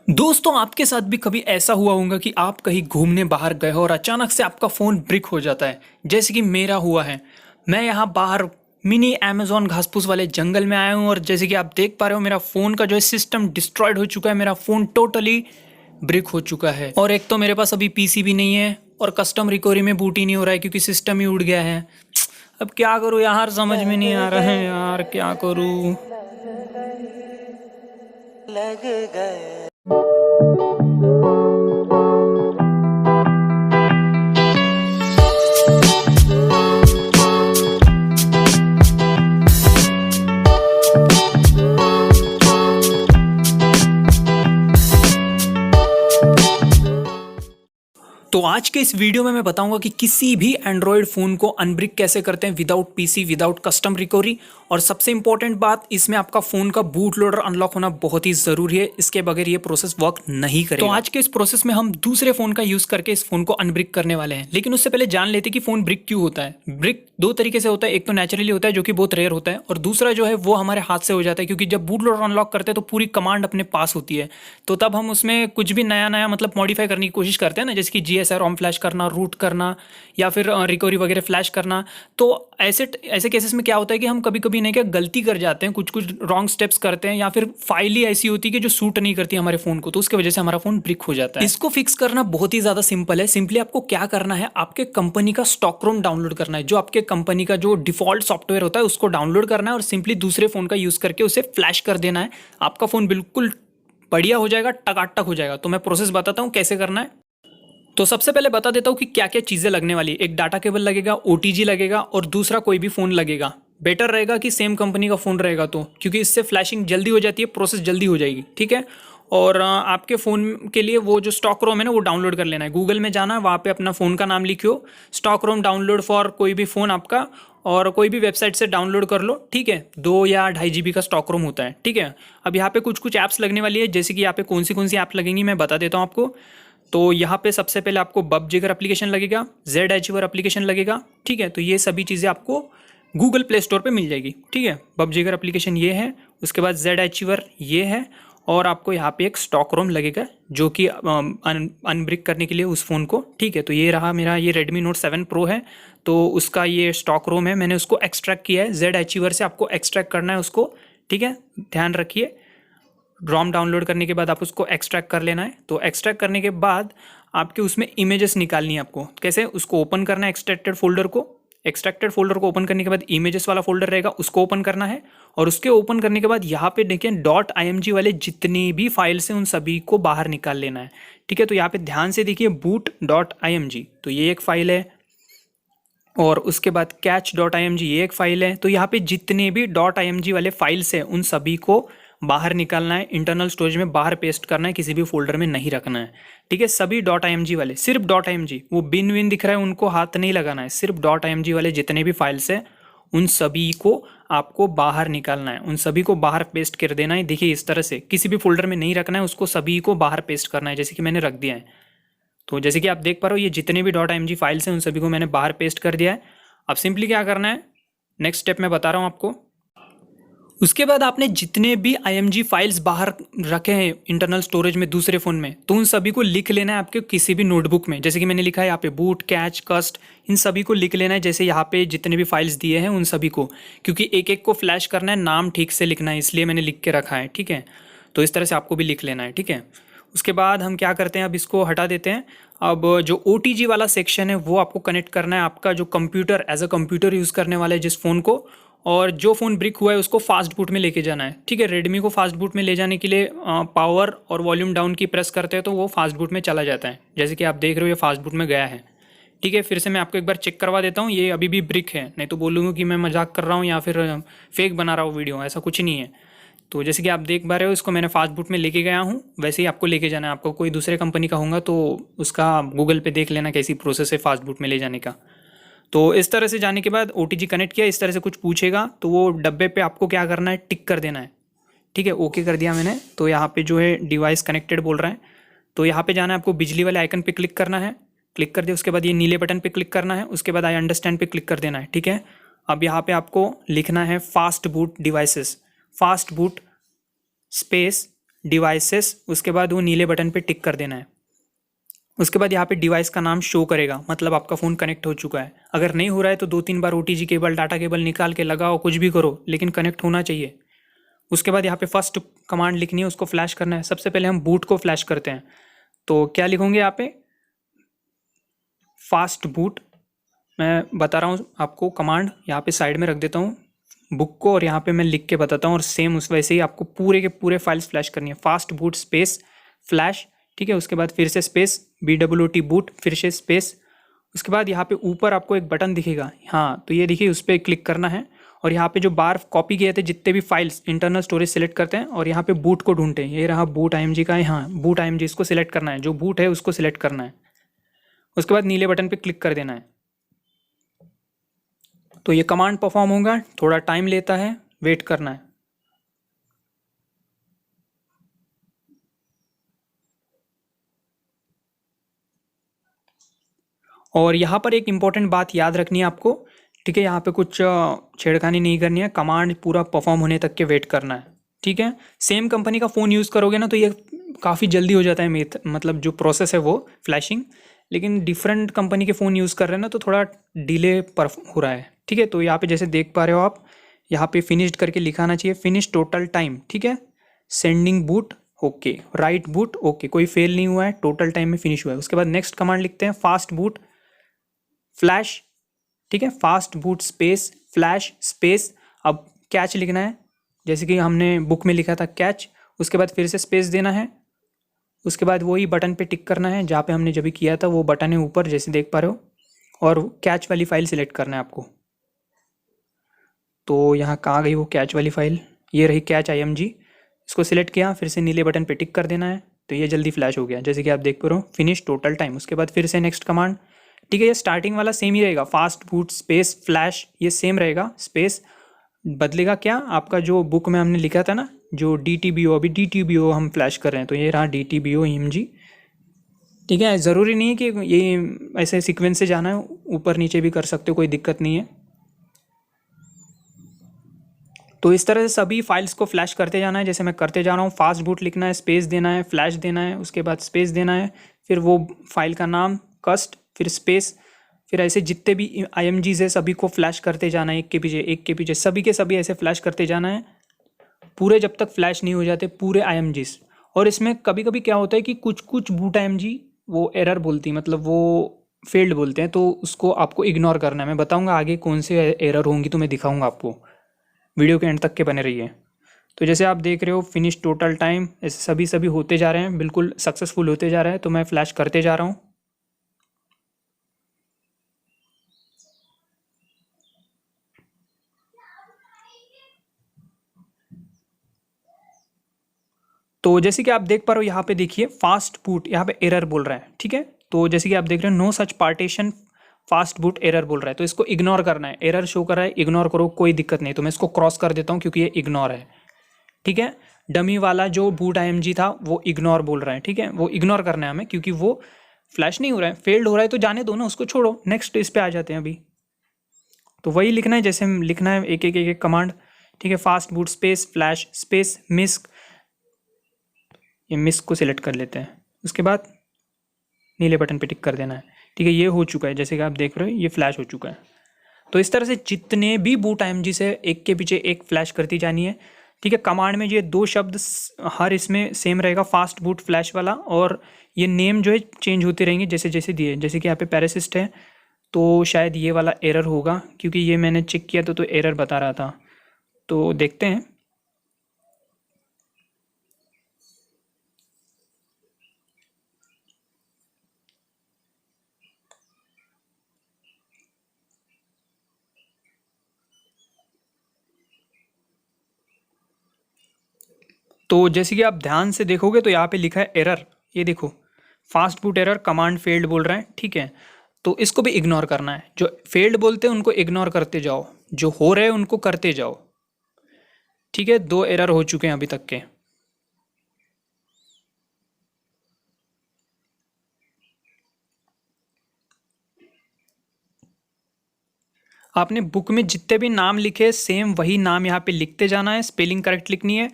दोस्तों आपके साथ भी कभी ऐसा हुआ होगा कि आप कहीं घूमने बाहर गए हो और अचानक से आपका फ़ोन ब्रिक हो जाता है, जैसे कि मेरा हुआ है। मैं यहाँ बाहर मिनी अमेज़न घास-फूस वाले जंगल में आया हूँ और जैसे कि आप देख पा रहे हो मेरा फ़ोन का जो है सिस्टम डिस्ट्रॉयड हो चुका है, मेरा फ़ोन टोटली ब्रिक हो चुका है। और एक तो मेरे पास अभी पीसी भी नहीं है और कस्टम रिकवरी में बूट ही नहीं हो रहा है क्योंकि सिस्टम ही उड़ गया है। अब क्या करूँ यार, समझ में नहीं आ रहा है यार, क्या करूँ? लग गए। तो आज के इस वीडियो में मैं बताऊंगा कि किसी भी एंड्रॉयड फ़ोन को अनब्रिक कैसे करते हैं without PC, without custom recovery. और सबसे इंपॉर्टेंट बात, इसमें आपका फ़ोन का बूट लोडर अनलॉक होना बहुत ही ज़रूरी है, इसके बगैर ये प्रोसेस वर्क नहीं करेगा। तो आज के इस प्रोसेस में हम दूसरे फ़ोन का यूज़ करके इस फ़ोन को अनब्रिक करने वाले हैं। लेकिन उससे पहले जान लेते कि फ़ोन ब्रिक क्यों होता है। ब्रिक दो तरीके से होता है, एक तो नेचुरली होता है जो कि बहुत रेयर होता है, और दूसरा जो है वो हमारे हाथ से हो जाता है क्योंकि जब बूट लोडर अनलॉक करते हैं तो पूरी कमांड अपने पास होती है। तो तब हम उसमें कुछ भी नया नया मतलब मॉडिफाई करने की कोशिश करते हैं ना, जैसे कि जीएसआर रोम फ्लैश करना, रूट करना, या फिर रिकवरी वगैरह फ्लैश करना। तो ऐसे ऐसे केसेस में क्या होता है कि हम कभी कभी नहीं क्या गलती कर जाते हैं, कुछ कुछ रॉन्ग स्टेप्स करते हैं, या फिर फाइल ही ऐसी होती है कि जो सूट नहीं करती हमारे फ़ोन को, तो उसकी वजह से हमारा फ़ोन ब्रिक हो जाता है। इसको फिक्स करना बहुत ही ज़्यादा सिंपल है। सिंपली आपको क्या करना है, आपके कंपनी का स्टॉक रोम डाउनलोड करना है। जो आपके कंपनी का जो डिफॉल्ट सॉफ्टवेयर होता है उसको डाउनलोड करना है और सिंपली दूसरे फ़ोन का यूज़ करके उसे फ्लैश कर देना है। आपका फ़ोन बिल्कुल बढ़िया हो जाएगा, टकाटक हो जाएगा। तो मैं प्रोसेस बताता हूँ कैसे करना है। तो सबसे पहले बता देता हूँ कि क्या क्या चीज़ें लगने वाली है। एक डाटा केबल लगेगा, ओटीजी लगेगा, और दूसरा कोई भी फ़ोन लगेगा। बेटर रहेगा कि सेम कंपनी का फ़ोन रहेगा तो, क्योंकि इससे फ्लैशिंग जल्दी हो जाती है, प्रोसेस जल्दी हो जाएगी। ठीक है। और आपके फ़ोन के लिए वो जो स्टॉक रोम है ना वो डाउनलोड कर लेना है। गूगल में जाना है, वहाँ पे अपना फ़ोन का नाम लिखियो, स्टॉक रोम डाउनलोड फॉर कोई भी फ़ोन आपका, और कोई भी वेबसाइट से डाउनलोड कर लो। ठीक है। 2 या 2.5 जीबी का स्टॉक रोम होता है। ठीक है। अब यहाँ पे कुछ कुछ ऐप्स लगने वाली है, जैसे कि यहाँ पे कौन सी ऐप लगेंगी मैं बता देता हूँ आपको। तो यहाँ पे सबसे पहले आपको बब जिगर एप्लीकेशन लगेगा, जेड अचीवर एप्लीकेशन लगेगा। ठीक है। तो ये सभी चीज़ें आपको गूगल प्ले स्टोर पे मिल जाएगी। ठीक है। बब जिगर एप्लीकेशन ये है, उसके बाद जेड अचीवर ये है, और आपको यहाँ पे एक स्टॉक रोम लगेगा जो कि अनब्रिक करने के लिए उस फ़ोन को। ठीक है। तो ये रहा मेरा, ये रेडमी नोट 7 प्रो है, तो उसका ये स्टॉक रोम है, मैंने उसको एक्सट्रैक्ट किया है। जेड अचीवर से आपको एक्सट्रैक्ट करना है उसको। ठीक है। ध्यान रखिए, रॉम डाउनलोड करने के बाद आप उसको एक्सट्रैक्ट कर लेना है। तो एक्सट्रैक्ट करने के बाद आपके उसमें इमेजेस निकालनी है आपको। कैसे, उसको ओपन करना है, एक्सट्रैक्टेड फोल्डर को। एक्सट्रैक्टेड फोल्डर को ओपन करने के बाद इमेजेस वाला फोल्डर रहेगा, उसको ओपन करना है। और उसके ओपन करने के बाद यहाँ पे देखिए डॉट IMG वाले जितनी भी फाइल्स हैं उन सभी को बाहर निकाल लेना है। ठीक है। तो यहाँ पे ध्यान से देखिए, बूट डॉट IMG, तो ये एक फाइल है, और उसके बाद कैच डॉट IMG ये एक फाइल है। तो यहाँ पे जितने भी डॉट IMG वाले फाइल्स हैं उन सभी को बाहर निकालना है, इंटरनल स्टोरेज में बाहर पेस्ट करना है, किसी भी फोल्डर में नहीं रखना है। ठीक है। सभी डॉट IMG वाले, सिर्फ डॉट IMG, वो बिन विन दिख रहा है उनको हाथ नहीं लगाना है। सिर्फ डॉट IMG वाले जितने भी फाइल्स हैं उन सभी को आपको बाहर निकालना है, उन सभी को बाहर पेस्ट कर देना है। देखिए इस तरह से किसी भी फोल्डर में नहीं रखना है, उसको सभी को बाहर पेस्ट करना है, जैसे कि मैंने रख दिया है। तो जैसे कि आप देख पा रहे हो ये जितने भी डॉट IMG फाइल्स हैं उन सभी को मैंने बाहर पेस्ट कर दिया है। अब सिंपली क्या करना है, नेक्स्ट स्टेप मैं बता रहा हूँ आपको। उसके बाद आपने जितने भी IMG फाइल्स बाहर रखे हैं इंटरनल स्टोरेज में दूसरे फ़ोन में, तो उन सभी को लिख लेना है आपके किसी भी नोटबुक में। जैसे कि मैंने लिखा है यहाँ पे बूट, कैच, कस्ट, इन सभी को लिख लेना है। जैसे यहाँ पे जितने भी फाइल्स दिए हैं उन सभी को, क्योंकि एक एक को फ्लैश करना है, नाम ठीक से लिखना है, इसलिए मैंने लिख के रखा है। ठीक है। तो इस तरह से आपको भी लिख लेना है। ठीक है। उसके बाद हम क्या करते हैं, अब इसको हटा देते हैं। अब जो OTG वाला सेक्शन है वो आपको कनेक्ट करना है, आपका जो computer as a computer use करने वाला है जिस फ़ोन को, और जो फ़ोन ब्रिक हुआ है उसको फास्ट बूट में लेके जाना है। ठीक है। रेडमी को फास्ट बूट में ले जाने के लिए पावर और वॉल्यूम डाउन की प्रेस करते हैं तो वो फास्ट बूट में चला जाता है, जैसे कि आप देख रहे हो ये फास्ट बूट में गया है। ठीक है। फिर से मैं आपको एक बार चेक करवा देता हूँ, ये अभी भी ब्रिक है, नहीं तो बोलूँगा कि मैं मजाक कर रहा हूँ या फिर फेक बना रहा हूँ वीडियो, ऐसा कुछ नहीं है। तो जैसे कि आप देख पा रहे हो इसको मैंने फास्ट बूट में लेके गया हूँ, वैसे ही आपको लेके जाना है। आपको कोई दूसरे कंपनी का होगा तो उसका गूगल पे देख लेना कैसी प्रोसेस है फास्ट बूट में ले जाने का। तो इस तरह से जाने के बाद OTG कनेक्ट किया, इस तरह से कुछ पूछेगा तो वो डब्बे पे आपको क्या करना है, टिक कर देना है। ठीक है। ओके कर दिया मैंने। तो यहाँ पे जो है डिवाइस कनेक्टेड बोल रहा है, तो यहाँ पे जाना है आपको, बिजली वाले आइकन पे क्लिक करना है। क्लिक कर दिया, उसके बाद ये नीले बटन पे क्लिक करना है, उसके बाद आई अंडरस्टैंड पे क्लिक कर देना है। ठीक है। अब यहाँ पे आपको लिखना है fast boot devices, fast boot space devices, उसके बाद वो नीले बटन पे टिक कर देना है। उसके बाद यहाँ पे डिवाइस का नाम शो करेगा, मतलब आपका फ़ोन कनेक्ट हो चुका है। अगर नहीं हो रहा है तो 2-3 बार OTG केबल, डाटा केबल निकाल के लगाओ, कुछ भी करो, लेकिन कनेक्ट होना चाहिए। उसके बाद यहाँ पे फर्स्ट कमांड लिखनी है, उसको फ्लैश करना है। सबसे पहले हम बूट को फ्लैश करते हैं, तो क्या लिखोगे यहाँ पे, फास्ट बूट। मैं बता रहा हूँ आपको कमांड, यहाँ पे साइड में रख देता हूँ बुक को, और यहाँ पे मैं लिख के बताता हूँ, और सेम उस वैसे ही आपको पूरे के पूरे फाइल्स फ्लैश करनी है। फास्ट बूट स्पेस फ्लैश, ठीक है। उसके बाद फिर से स्पेस BWT बूट, फिर से स्पेस। उसके बाद यहाँ पे ऊपर आपको एक बटन दिखेगा, हाँ तो ये देखिए, उस पर क्लिक करना है, और यहाँ पे जो बार कॉपी किए थे जितने भी फाइल्स, इंटरनल स्टोरेज सेलेक्ट करते हैं, और यहाँ पे बूट को ढूंढते हैं। ये रहा बूट IMG का है, हाँ बूट IMG, इसको सिलेक्ट करना है, जो बूट है उसको सिलेक्ट करना है। उसके बाद नीले बटन पे क्लिक कर देना है। तो ये कमांड परफॉर्म होगा, थोड़ा टाइम लेता है, वेट करना है। और यहाँ पर एक इम्पॉर्टेंट बात याद रखनी है आपको, ठीक है। यहाँ पे कुछ छेड़खानी नहीं करनी है, कमांड पूरा परफॉर्म होने तक के वेट करना है, ठीक है। सेम कंपनी का फ़ोन यूज़ करोगे ना तो ये काफ़ी जल्दी हो जाता है, मतलब जो प्रोसेस है वो फ्लैशिंग। लेकिन डिफरेंट कंपनी के फ़ोन यूज़ कर रहे हैं ना तो थोड़ा डिले पर हो रहा है, ठीक है। तो यहाँ पे जैसे देख पा रहे हो आप, यहाँ पे फिनिश्ड करके लिखाना चाहिए, फिनिश टोटल टाइम, ठीक है। Sending boot okay, right boot okay, कोई फेल नहीं हुआ है, टोटल टाइम में फिनिश हुआ है। उसके बाद नेक्स्ट कमांड लिखते हैं, फास्ट बूट फ्लैश, ठीक है। Fast boot space flash space. अब कैच लिखना है, जैसे कि हमने बुक में लिखा था कैच। उसके बाद फिर से स्पेस देना है। उसके बाद वही बटन पे टिक करना है जहाँ पे हमने जब भी किया था, वो बटन है ऊपर जैसे देख पा रहे हो, और कैच वाली फाइल सिलेक्ट करना है आपको। तो यहाँ कहाँ गई वो कैच वाली फाइल, ये रही कैच IMG। इसको सिलेक्ट किया, फिर से नीले बटन पे टिक कर देना है, तो ये जल्दी फ्लैश हो गया, जैसे कि आप देख पा रहे हो, फिनिश टोटल टाइम। उसके बाद फिर से नेक्स्ट कमांड, ठीक है। ये स्टार्टिंग वाला सेम ही रहेगा, फास्ट बूट स्पेस फ्लैश, ये सेम रहेगा, स्पेस बदलेगा क्या, आपका जो बुक में हमने लिखा था ना, जो DTBO, अभी DTBO हम फ्लैश कर रहे हैं, तो ये रहा DTBO IMG, ठीक है। ज़रूरी नहीं है कि ये ऐसे सीक्वेंस से जाना है, ऊपर नीचे भी कर सकते हो, कोई दिक्कत नहीं है। तो इस तरह से सभी फाइल्स को फ्लैश करते जाना है, जैसे मैं करते जा रहा हूँ। फास्ट बूट लिखना है, स्पेस देना है, फ्लैश देना है, उसके बाद स्पेस देना है, फिर वो फाइल का नाम कस्ट, फिर स्पेस, फिर ऐसे जितने भी IMGs है सभी को फ्लैश करते जाना है, एक के पीछे सभी के सभी ऐसे फ्लैश करते जाना है, पूरे जब तक फ्लैश नहीं हो जाते पूरे IMGs। और इसमें कभी कभी क्या होता है कि कुछ कुछ बूट IMG वो एरर बोलती है, मतलब वो फेल्ड बोलते हैं, तो उसको आपको इग्नोर करना है। मैं बताऊंगा आगे कौन से एरर होंगी, तो मैं दिखाऊंगा आपको, वीडियो के एंड तक के बने रहिए। तो जैसे आप देख रहे हो, फिनिश टोटल टाइम, ऐसे सभी सभी होते जा रहे हैं, बिल्कुल सक्सेसफुल होते जा रहा है। तो मैं फ्लैश करते जा रहा हूँ। तो जैसे कि आप देख पा रहे हो, यहाँ पे देखिए फास्ट बूट, यहाँ पे एरर बोल रहा है, ठीक है। तो जैसे कि आप देख रहे हो, no such partition fast boot error बोल रहा है, तो इसको इग्नोर करना है। एरर शो कर रहा है, इग्नोर करो, कोई दिक्कत नहीं। तो मैं इसको क्रॉस कर देता हूँ क्योंकि ये इग्नोर है, ठीक है। डमी वाला जो बूट IMG था वो इग्नोर बोल रहा है, ठीक है। वो इग्नोर करना है हमें, क्योंकि वो फ्लैश नहीं हो रहा है, फेल्ड हो रहा है, तो जाने दो ना, उसको छोड़ो। नेक्स्ट इस पे आ जाते हैं अभी। तो वही लिखना है, जैसे लिखना है एक एक कमांड, ठीक है। Fast boot space flash space misc, ये मिस्क को सिलेक्ट कर लेते हैं। उसके बाद नीले बटन पे टिक कर देना है, ठीक है। ये हो चुका है, जैसे कि आप देख रहे हो, ये फ्लैश हो चुका है। तो इस तरह से जितने भी बूट IMG से एक के पीछे एक फ्लैश करती जानी है, ठीक है। कमांड में ये दो शब्द हर इसमें सेम रहेगा, फास्ट बूट फ्लैश वाला, और ये नेम जो है चेंज होते रहेंगे जैसे जैसे दिए। जैसे कि यहाँ पे पैरासिस्ट है, तो शायद ये वाला एरर होगा, क्योंकि ये मैंने चेक किया तो एरर बता रहा था। तो देखते हैं। तो जैसे कि आप ध्यान से देखोगे तो यहाँ पे लिखा है एरर, ये देखो, fast boot error, command failed बोल रहा है, ठीक है। तो इसको भी इग्नोर करना है, जो फेल्ड बोलते हैं उनको इग्नोर करते जाओ, जो हो रहे हैं उनको करते जाओ, ठीक है। 2 एरर हो चुके हैं अभी तक के। आपने बुक में जितने भी नाम लिखे सेम वही नाम यहाँ पे लिखते जाना है, स्पेलिंग करेक्ट लिखनी है।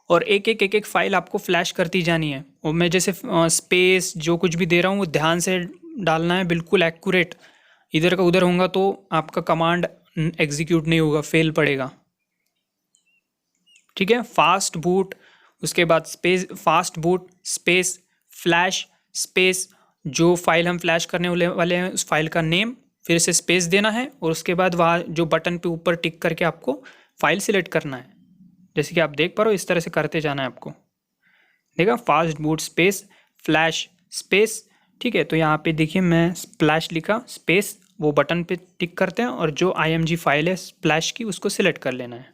और एक एक फाइल आपको फ्लैश करती जानी है। और मैं जैसे स्पेस जो कुछ भी दे रहा हूँ वो ध्यान से डालना है, बिल्कुल एक्यूरेट। इधर का उधर होगा तो आपका कमांड एग्जीक्यूट नहीं होगा, फेल पड़ेगा। ठीक है, फास्ट बूट, उसके बाद space, fast boot space flash space, जो फाइल हम फ्लैश करने वाले हैं उस फाइल का नेम, फिर से स्पेस देना है और उसके बाद वहाँ जो बटन पे ऊपर टिक करके आपको फाइल सिलेक्ट करना है। जैसे कि आप देख पा रहे हो, इस तरह से करते जाना है आपको। देखा, fast boot space flash space. ठीक है, तो यहाँ पे देखिए मैं स्प्लैश लिखा, स्पेस, वो बटन पे टिक करते हैं और जो IMG फाइल है स्प्लैश की उसको सिलेक्ट कर लेना है।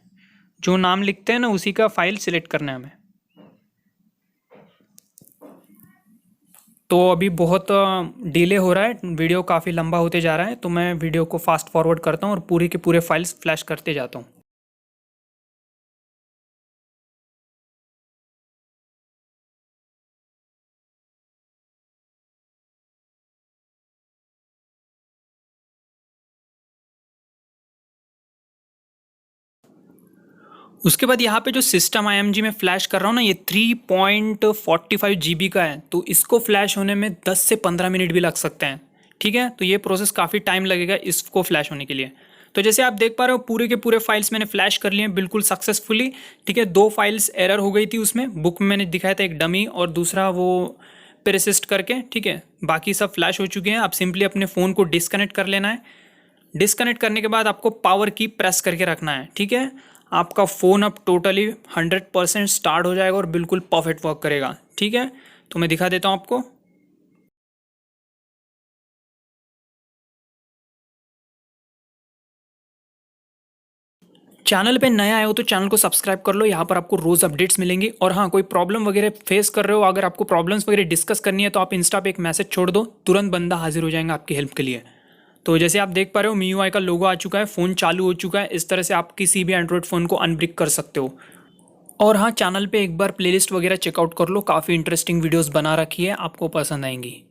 जो नाम लिखते हैं ना उसी का फाइल सिलेक्ट करना है हमें। तो अभी बहुत डिले हो रहा है, वीडियो काफ़ी लंबा होते जा रहा है, तो मैं वीडियो को फास्ट फॉरवर्ड करता हूँ और पूरे के पूरे फाइल्स फ्लैश करते जाता हूँ। उसके बाद यहाँ पे जो सिस्टम IMG में फ्लैश कर रहा हूँ ना, ये 3.45 GB का है, तो इसको फ्लैश होने में 10 से 15 मिनट भी लग सकते हैं। ठीक है, तो ये प्रोसेस काफ़ी टाइम लगेगा इसको फ्लैश होने के लिए। तो जैसे आप देख पा रहे हो पूरे के पूरे फाइल्स मैंने फ्लैश कर लिए बिल्कुल सक्सेसफुली। ठीक है, 2 फाइल्स एरर हो गई थी उसमें, बुक में मैंने दिखाया था, एक डमी और दूसरा वो पेरसिस्ट करके। ठीक है, बाकी सब फ्लैश हो चुके हैं। आप सिंपली अपने फ़ोन को डिस्कनेक्ट कर लेना है। डिस्कनेक्ट करने के बाद आपको पावर की प्रेस करके रखना है। ठीक है, आपका फ़ोन अब टोटली 100% स्टार्ट हो जाएगा और बिल्कुल परफेक्ट वर्क करेगा। ठीक है, तो मैं दिखा देता हूँ आपको। चैनल पे नया आए हो तो चैनल को सब्सक्राइब कर लो, यहाँ पर आपको रोज़ अपडेट्स मिलेंगे। और हाँ, कोई प्रॉब्लम वगैरह फेस कर रहे हो, अगर आपको प्रॉब्लम्स वगैरह डिस्कस करनी है तो आप इंस्टा पे एक मैसेज छोड़ दो, तुरंत बंदा हाजिर हो जाएगा आपकी हेल्प के लिए। तो जैसे आप देख पा रहे हो MIUI का लोगो आ चुका है, फ़ोन चालू हो चुका है। इस तरह से आप किसी भी एंड्रॉयड फ़ोन को अनब्रिक कर सकते हो। और हाँ, चैनल पे एक बार प्लेलिस्ट वगैरह चेकआउट कर लो, काफ़ी इंटरेस्टिंग वीडियोस बना रखी है, आपको पसंद आएंगी।